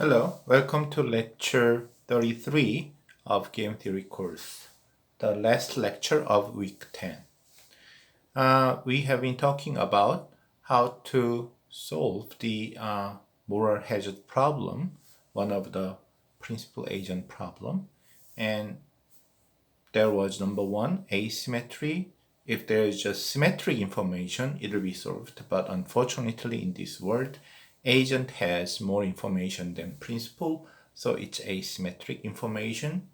Hello, welcome to lecture 33 of Game Theory course, the last lecture of week 10. We have been talking about how to solve the moral hazard problem, one of the principal agent problem. And there was number one, asymmetry. If there is just symmetry information, it will be solved. But unfortunately, in this world, agent has more information than principal, so it's asymmetric information.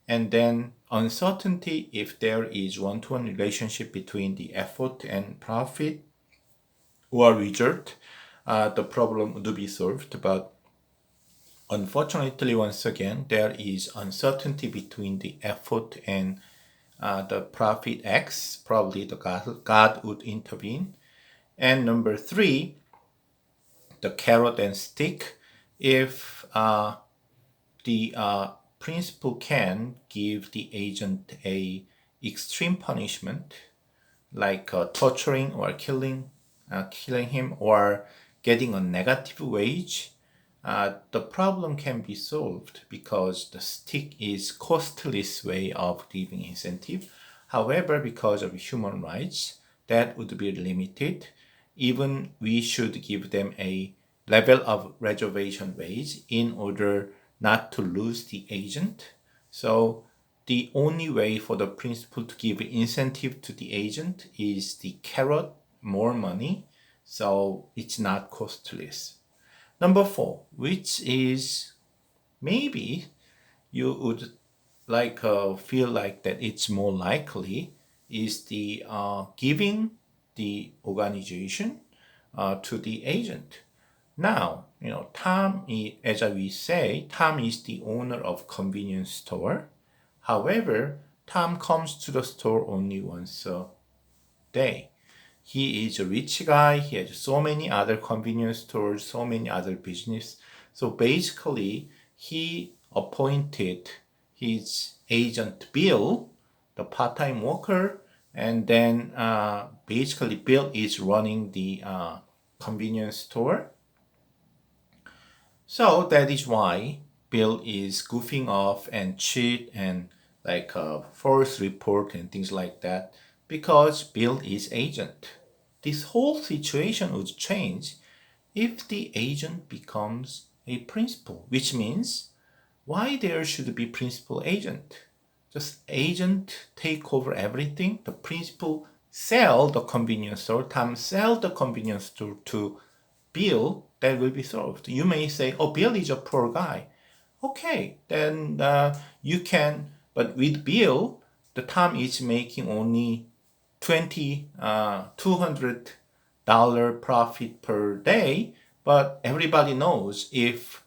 And then uncertainty, if there is one-to-one relationship between the effort and profit or result, the problem would be solved. But unfortunately, once again, there is uncertainty between the effort and the profit X. Probably the God would intervene. And number three, the carrot and stick. If the principal can give the agent a extreme punishment, like torturing or killing him, or getting a negative wage, the problem can be solved because the stick is costless way of giving incentive. However, because of human rights, that would be limited. Even we should give them a level of reservation wage in order not to lose the agent. So the only way for the principal to give incentive to the agent is the carrot, more money, so it's not costless. Number four, which is maybe you would like feel like that it's more likely, is the giving the organization to the agent. Now, Tom, as we say, Tom is the owner of convenience store. However, Tom comes to the store only once a day. He is a rich guy. He has so many other convenience stores, so many other business. So basically, he appointed his agent Bill, the part-time worker, and then basically Bill is running the convenience store. So that is why Bill is goofing off and cheat and like false report and things like that, because Bill is agent. This whole situation would change if the agent becomes a principal, which means why there should be principal agent. Just agent take over everything. The principal sell the convenience store. Tom sell the convenience store to Bill. That will be solved. You may say, oh, Bill is a poor guy. Okay, then you can, but with Bill, the Tom is making only $200 profit per day, but everybody knows if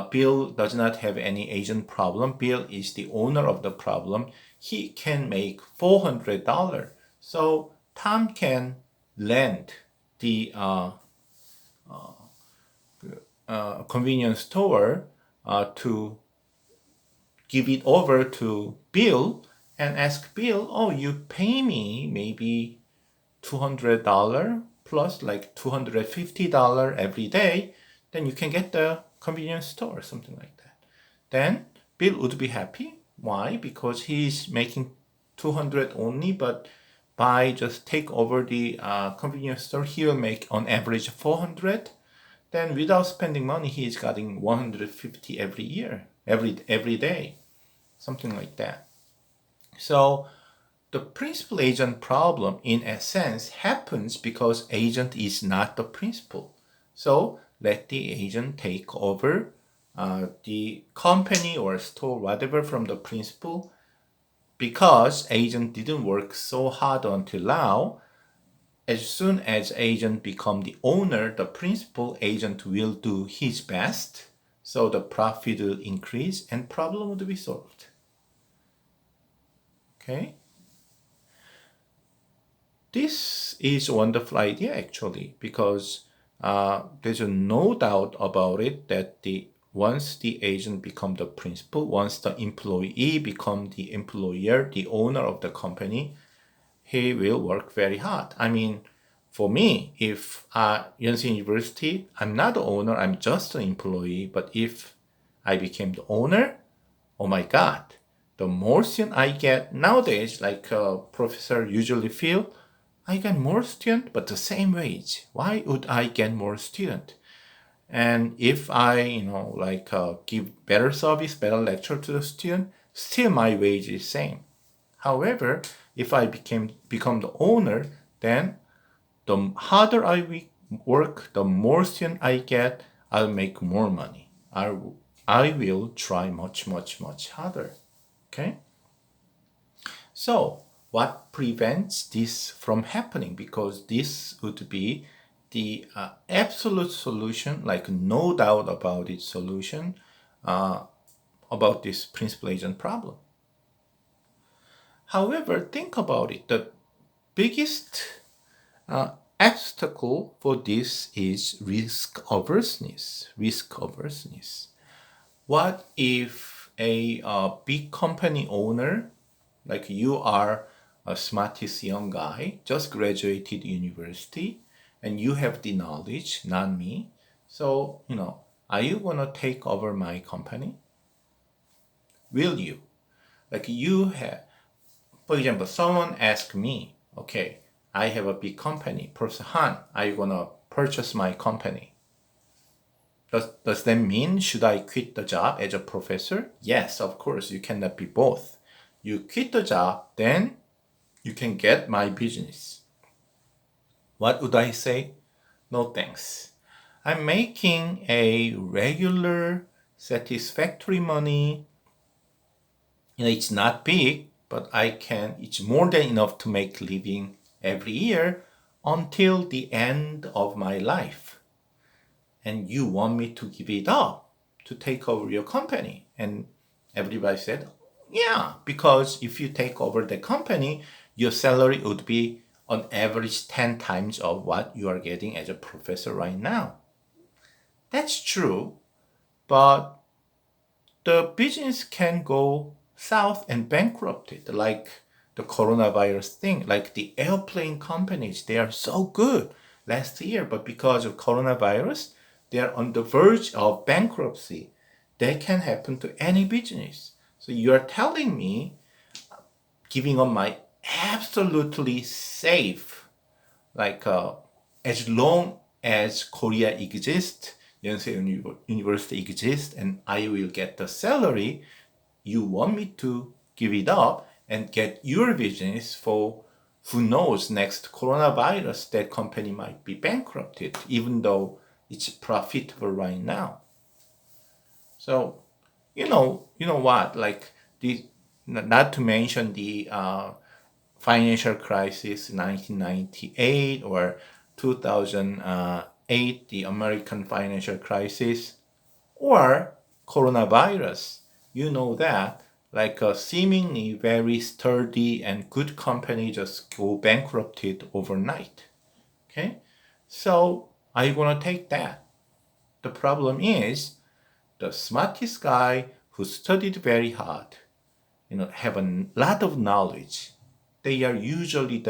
Bill does not have any agent problem, Bill is the owner of the problem, he can make $400. So Tom can lend the convenience store to give it over to Bill and ask Bill, oh, you pay me maybe $200 plus like $250 every day, then you can get the convenience store, something like that. Then Bill would be happy. Why? Because he's making 200 only, but by just take over the convenience store, he will make on average 400. Then without spending money, he is getting 150 every year, every day, something like that. So the principal agent problem, in a sense, happens because agent is not the principal. So let the agent take over the company or store, whatever, from the principal. Because agent didn't work so hard until now, as soon as agent become the owner, the principal, agent will do his best, so the profit will increase and problem would be solved. Okay? This is a wonderful idea actually, because there's no doubt about it that once the agent become the principal, once the employee become the employer, the owner of the company, he will work very hard. I mean, For me, if Yonsei University, I'm not the owner, I'm just an employee. But if I became the owner, oh my God, the more student I get nowadays, like a professor usually feel, I get more student, but the same wage. Why would I get more student? And if I, give better service, better lecture to the student, still my wage is same. However, if I become the owner, then the harder I work, the more student I get, I'll make more money. I will try much, much, much harder. Okay? So, what prevents this from happening? Because this would be the absolute solution, like no doubt about it solution about this principal agent problem. However, think about it. The biggest obstacle for this is risk averseness. Risk averseness. What if a big company owner, like you are a smartest young guy, just graduated university, and you have the knowledge, not me. So, are you gonna take over my company? Will you? Like you have, for example, someone asked me, okay, I have a big company. Professor Han, are you gonna purchase my company? Does that mean should I quit the job as a professor? Yes, of course, you cannot be both. You quit the job, then you can get my business. What would I say? No thanks. I'm making a regular, satisfactory money. It's not big, but it's more than enough to make living every year until the end of my life. And you want me to give it up to take over your company? And everybody said, yeah, because if you take over the company, your salary would be on average 10 times of what you are getting as a professor right now. That's true, but the business can go south and bankrupted, like the coronavirus thing, like the airplane companies. They are so good last year, but because of coronavirus, they are on the verge of bankruptcy. That can happen to any business. So you are telling me giving up my absolutely safe, as long as Korea exists, Yonsei University exists, and I will get the salary, you want me to give it up and get your business for who knows, next coronavirus, that company might be bankrupted, even though it's profitable right now. So, you know what, like the, not to mention the financial crisis 1998 or 2008, the American financial crisis, or coronavirus. You know that, like a seemingly very sturdy and good company just go bankrupted overnight. Okay? So are you gonna take that? The problem is the smartest guy who studied very hard, have a lot of knowledge. They are usually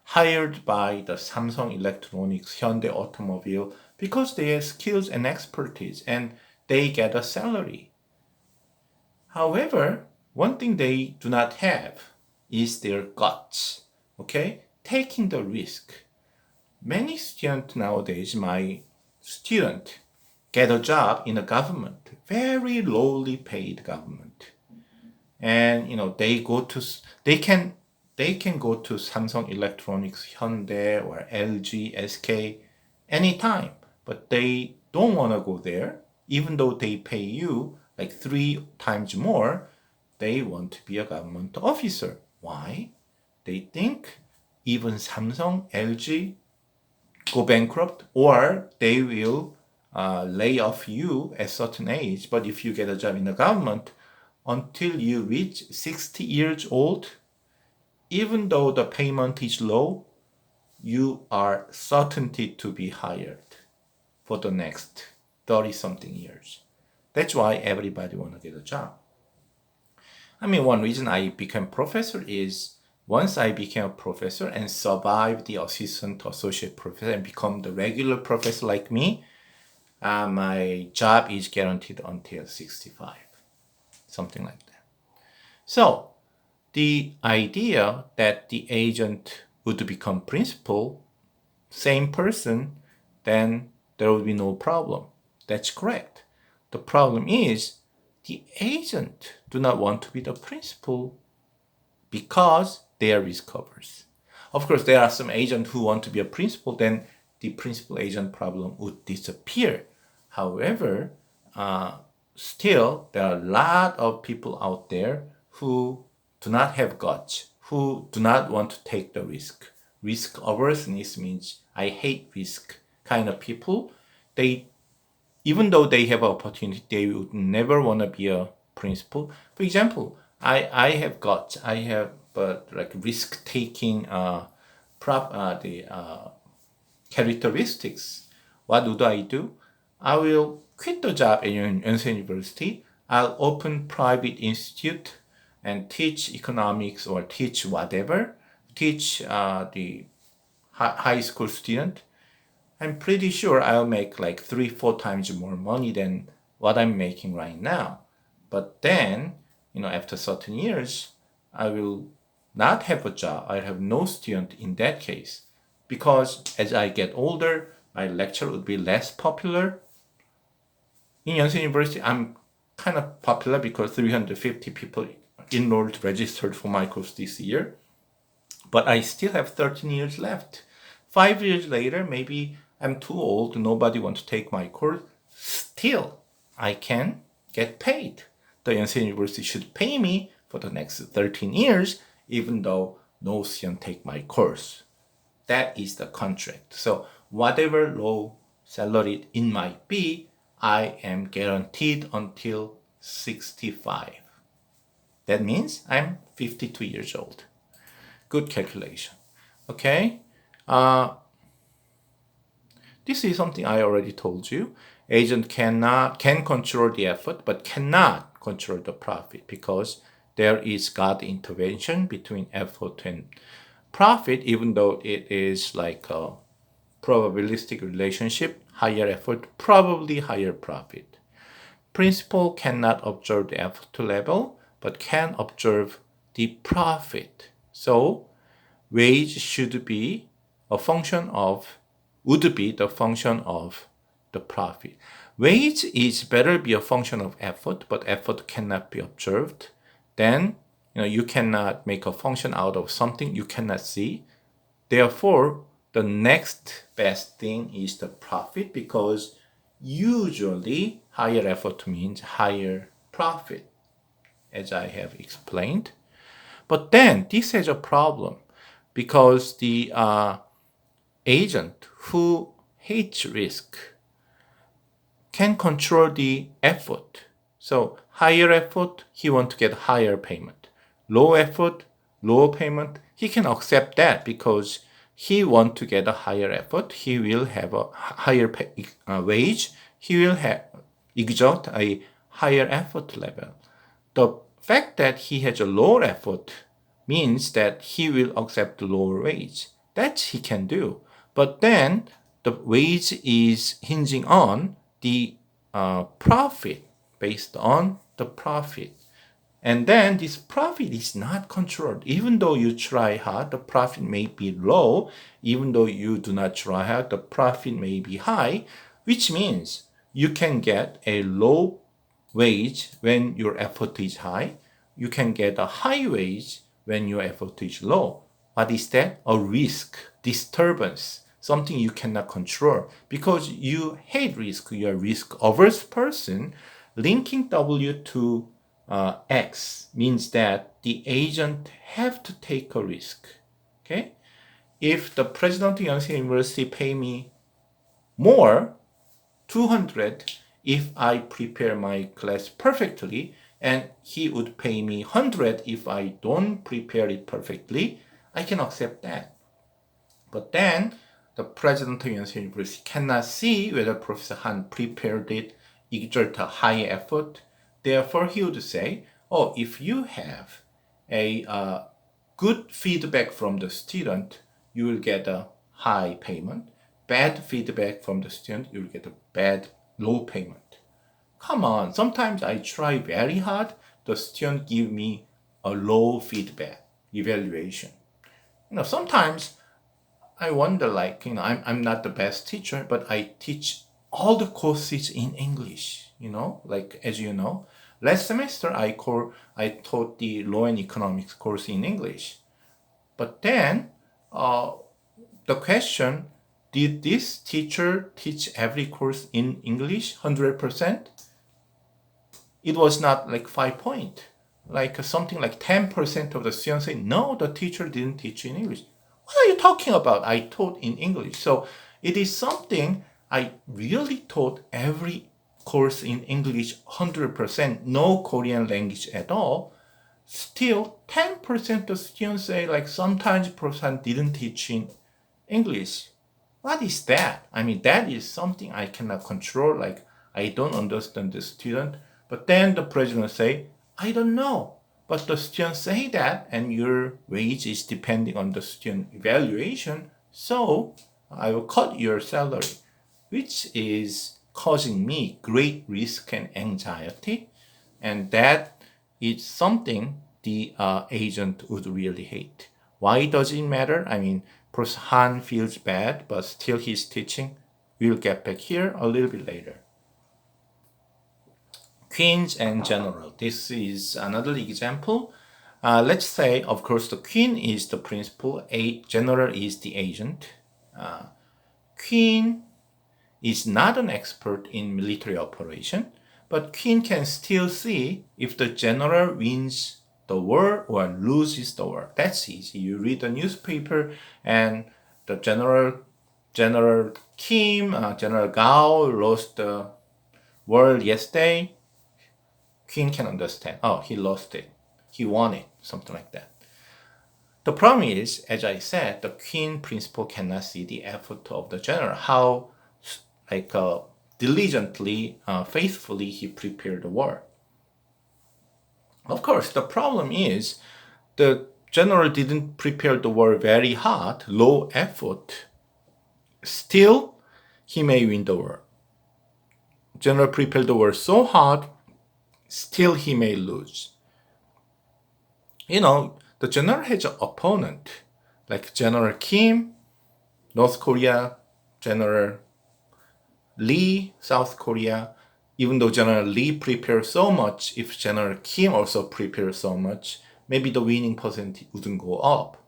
hired by the Samsung Electronics, Hyundai Automobile, because they have skills and expertise and they get a salary. However, one thing they do not have is their guts, okay? Taking the risk. Many students nowadays, my student, get a job in the government, very lowly paid government. And they can go to Samsung Electronics, Hyundai or LG, SK anytime, but they don't want to go there, even though they pay you like 3 times more. They want to be a government officer. Why? They think even Samsung, LG go bankrupt, or they will lay off you at certain age. But if you get a job in the government, until you reach 60 years old, even though the payment is low, you are certainty to be hired for the next 30 something years. That's why everybody want to get a job. I mean, one reason I became professor is Once I became a professor and survived the assistant associate professor and become the regular professor like me, my job is guaranteed until 65, something like that. So the idea that the agent would become principal, same person, then there would be no problem. That's correct. The problem is the agent do not want to be the principal because they are risk averse. Of course, there are some agents who want to be a principal, then the principal agent problem would disappear. However, still, there are a lot of people out there who do not have guts, who do not want to take the risk. Risk averseness means I hate risk kind of people. They, even though they have opportunity, they would never want to be a principal. For example, I have guts. I have like risk taking characteristics. What would I do? I will quit the job at Yonsei University. I'll open private institute and teach economics or teach whatever. Teach the high school student. I'm pretty sure I'll make like 3-4 times more money than what I'm making right now. But then, after certain years, I will not have a job. I have no student in that case. Because as I get older, my lecture would be less popular. In Yonsei University, I'm kind of popular because 350 people enrolled, registered for my course this year. But I still have 13 years left. 5 years later, maybe I'm too old, nobody wants to take my course. Still, I can get paid. The Yonsei University should pay me for the next 13 years, even though no student take my course. That is the contract. So whatever low salary it might be, I am guaranteed until 65. That means I'm 52 years old. Good calculation. Okay? This is something I already told you. Agent can control the effort, but cannot control the profit because there is God intervention between effort and profit, even though it is like a probabilistic relationship, higher effort, probably higher profit. Principal cannot observe the effort level, but can observe the profit. So wage should be a function of, would be the function of the profit. Wage is better be a function of effort, but effort cannot be observed. Then, you cannot make a function out of something you cannot see. Therefore, the next best thing is the profit because usually higher effort means higher profit, as I have explained. But then this has a problem because the agent who hates risk can control the effort. So higher effort, he wants to get higher payment. Low effort, lower payment, he can accept that because he wants to get a higher effort. He will have a higher wage. He will exert a higher effort level. The fact that he has a lower effort means that he will accept the lower wage. That he can do. But then the wage is hinging on the profit, based on the profit. And then this profit is not controlled. Even though you try hard, the profit may be low. Even though you do not try hard, the profit may be high, which means you can get a low wage when your effort is high. You can get a high wage when your effort is low. What is that? A risk, disturbance, something you cannot control. Because you hate risk, you're a risk-averse person, linking W to X means that the agent have to take a risk. Okay? If the president of Yonsei University pay me more, 200, if I prepare my class perfectly, and he would pay me 100 if I don't prepare it perfectly, I can accept that. But then the president of Yonsei University cannot see whether Professor Han prepared it, exert a high effort. Therefore, he would say, if you have a good feedback from the student, you will get a high payment. Bad feedback from the student, you will get a low payment. Come on, sometimes I try very hard, the student give me a low feedback evaluation. Sometimes I wonder, I'm not the best teacher, but I teach all the courses in English, as you know. Last semester, I taught the law and economics course in English. But then, the question, did this teacher teach every course in English 100%? It was not like 5 point. Something like 10% of the students say, no, the teacher didn't teach in English. What are you talking about? I taught in English. So it is something I really taught every course in English 100%, no Korean language at all. Still, 10% of students say sometimes person didn't teach in English. What is that? That is something I cannot control. I don't understand the student. But then the president say, I don't know. But the students say that, and your wage is depending on the student evaluation. So I will cut your salary, which is causing me great risk and anxiety. And that is something the agent would really hate. Why does it matter? Professor Han feels bad, but still he's teaching. We'll get back here a little bit later. Queens and general. This is another example. Let's say, of course, the queen is the principal, general is the agent. Queen is not an expert in military operation, but queen can still see if the general wins the war or loses the war. That's easy. You read the newspaper and the General Kim, General Gao lost the war yesterday. Queen can understand. Oh, he lost it. He won it. Something like that. The problem is, as I said, the queen principal cannot see the effort of the general, how diligently, faithfully he prepared the war. Of course, the problem is the general didn't prepare the war very hard, low effort. Still, he may win the war. General prepared the war so hard, still he may lose. The general has an opponent, like General Kim, North Korea, General Lee, South Korea. Even though General Lee prepared so much, if General Kim also prepared so much, maybe the winning percentage wouldn't go up.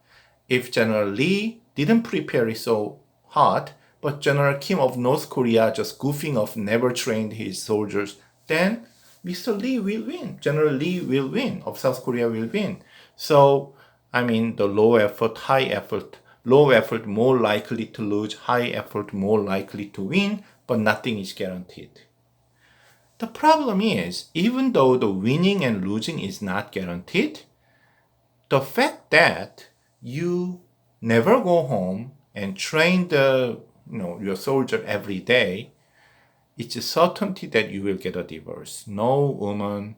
If General Lee didn't prepare it so hard, but General Kim of North Korea just goofing off, never trained his soldiers, then Mr. Lee will win. General Lee will win, of South Korea will win. So, the low effort, high effort, low effort more likely to lose, high effort more likely to win, but nothing is guaranteed. The problem is, even though the winning and losing is not guaranteed, the fact that you never go home and train your soldier every day, it's a certainty that you will get a divorce. No woman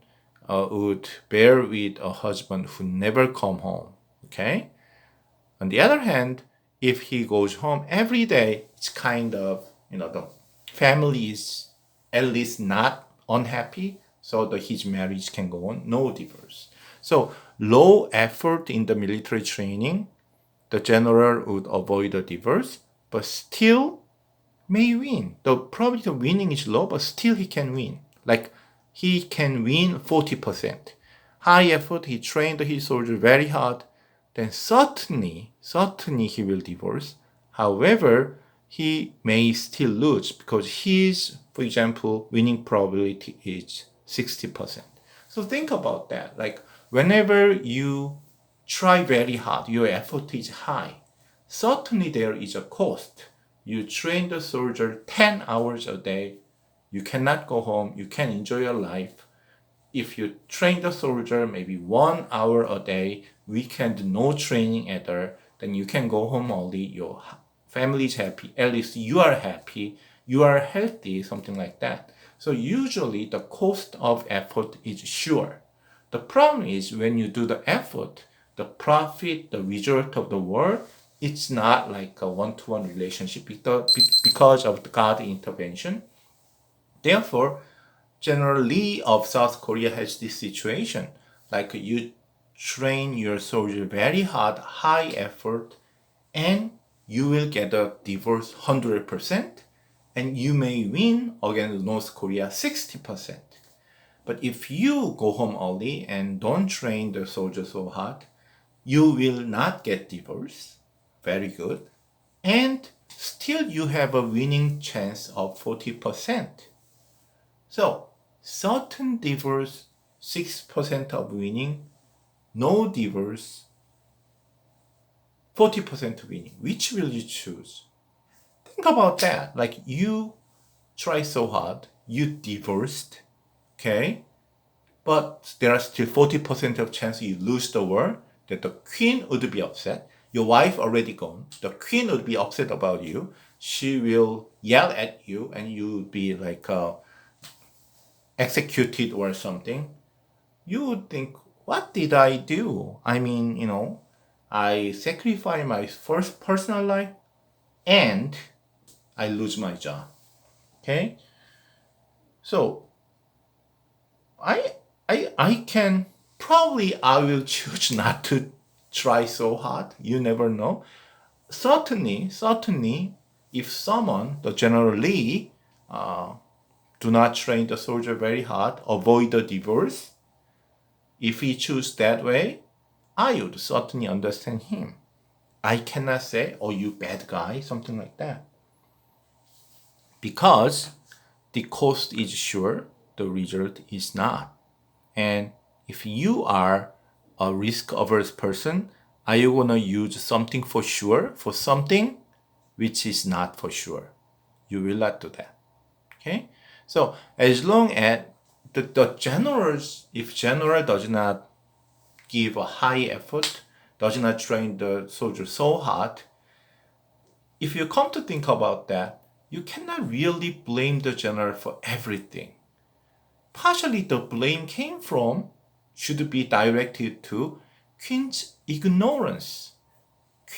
would bear with a husband who never come home. Okay? On the other hand, if he goes home every day, it's kind of, the family is at least not unhappy, so his marriage can go on, no divorce. So low effort in the military training, the general would avoid a divorce, but still may win. The probability of winning is low, but still he can win. He can win 40%. High effort, he trained his soldier very hard, then certainly he will divorce. However, he may still lose because his, for example, winning probability is 60%. So think about that. Whenever you try very hard, your effort is high. Certainly there is a cost. You train the soldier 10 hours a day. You cannot go home. You can enjoy your life. If you train the soldier maybe 1 hour a day, weekend no training at all, then you can go home early. Your family is happy. At least you are happy. You are healthy, something like that. So usually the cost of effort is sure. The problem is when you do the effort, the profit, the result of the war, it's not like a one-to-one relationship because of the God intervention. Therefore, General Lee of South Korea has this situation. Like you train your soldier very hard, high effort, and you will get a divorce 100%, and you may win against North Korea 60%. But if you go home early and don't train the soldier so hard, you will not get divorce. Very good. And still you have a winning chance of 40%. So, certain divorce, 6% of winning, no divorce, 40% winning. Which will you choose? Think about that. Like you try so hard, you divorced, okay? But there are still 40% of chance you lose the war, that the queen would be upset. Your wife already gone. The queen would be upset about you. She will yell at you and you would be like executed or something. You would think, what did I do? I mean, I sacrifice my first personal life and I lose my job. Okay? So I can probably I will choose not to try so hard. You never know. Certainly, if someone, the General Lee, do not train the soldier very hard, avoid the divorce, if he choose that way, I would certainly understand him. I cannot say, oh, you bad guy, something like that. Because the cost is sure, the result is not. And if you are a risk-averse person, are you going to use something for sure for something which is not for sure? You will not do that. Okay? So as long as the generals, if general does not give a high effort, does not train the soldier so hard, if you come to think about that, you cannot really blame the general for everything. Partially the blame should be directed to Queen's ignorance.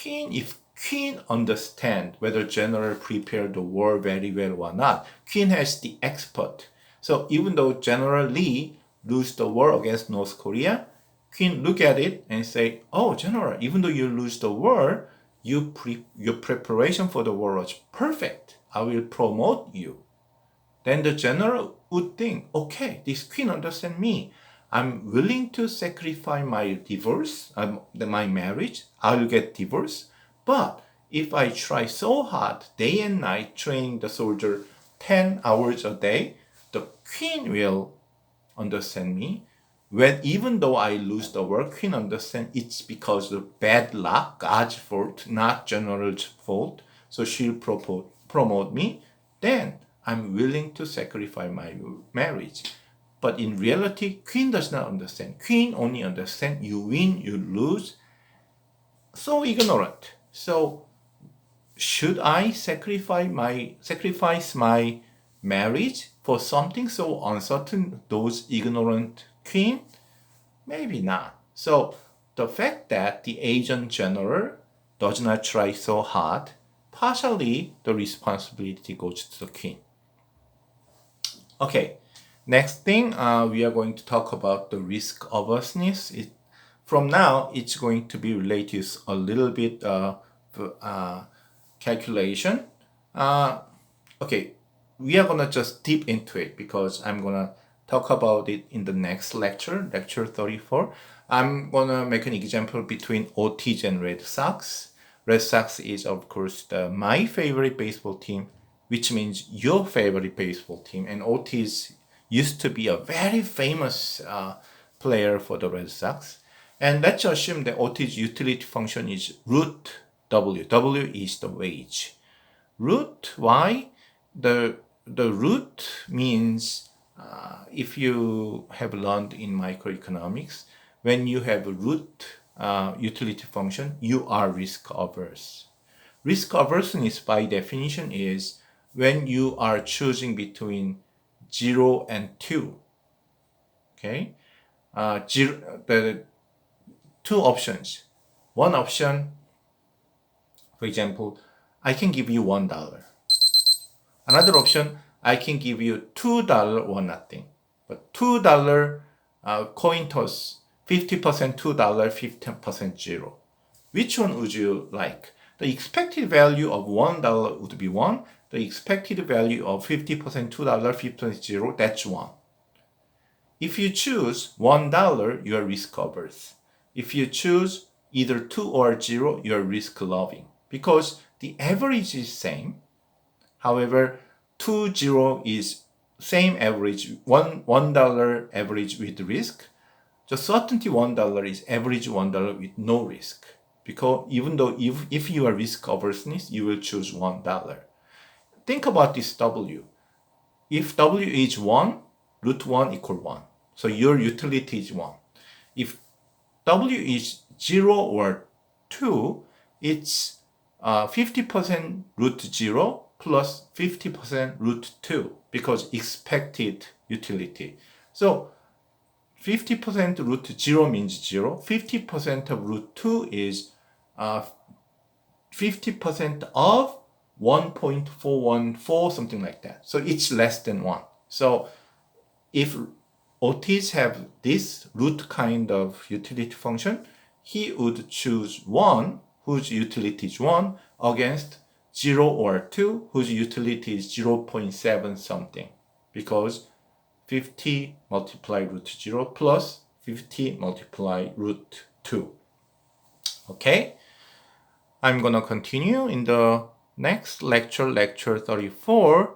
If Queen understand whether general prepared the war very well or not, Queen has the expert. So even though General Lee lose the war against North Korea, Queen look at it and say, oh, General, even though you lose the war, your preparation for the war was perfect. I will promote you. Then the general would think, okay, this queen understands me. I'm willing to sacrifice my divorce, my marriage. I will get divorced. But if I try so hard, day and night, training the soldier 10 hours a day, the queen will understand me. Even though I lose the war, queen understand it's because of bad luck, God's fault, not general's fault. So she'll promote me. Then I'm willing to sacrifice my marriage. But in reality, queen does not understand. Queen only understands you win, you lose. So ignorant. So should I sacrifice my marriage for something so uncertain, those ignorant queen? Maybe not. So the fact that the agent general does not try so hard, partially the responsibility goes to the king. Okay, next thing we are going to talk about the risk averseness. From now, it's going to be related to a little bit calculation. Okay, we are gonna just deep into it because I'm gonna talk about it in the next lecture, lecture 34. I'm gonna make an example between Otis and Red Sox. Red Sox is of course my favorite baseball team, which means your favorite baseball team. And Otis used to be a very famous player for the Red Sox. And let's assume that Otis utility function is root W. W is the wage. Root, why? The root means, if you have learned in microeconomics, when you have a root utility function, you are risk averse. Risk averseness by definition is when you are choosing between 0 and 2. Okay? two options. One option, for example, I can give you $1. Another option, I can give you $2 or nothing. But $2 coin toss, 50% $2, 50% zero. Which one would you like? The expected value of $1 would be 1. The expected value of 50% $2, 50% zero, that's 1. If you choose $1, you are risk averse. If you choose either 2 or 0, you are risk loving. Because the average is same. However, 2, 0 is same average, $1 average with risk. The certainty $1 is average $1 with no risk. Because even though if you are risk averseness, you will choose $1. Think about this W. If W is 1, root 1 equal 1. So your utility is 1. If W is 0 or 2, it's 50% root 0 plus 50% root 2 because expected utility. So 50% root 0 means 0. 50% of root 2 is 50% of 1.414, something like that. So it's less than 1. So if Otis have this root kind of utility function, he would choose 1, whose utility is 1, against 0 or 2, whose utility is 0.7 something. Because 50 multiplied root 0 plus 50 multiplied root 2. Okay? I'm going to continue in the next lecture, lecture 34,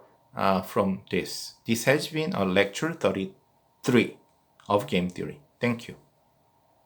from this. This has been a lecture 33 of game theory. Thank you.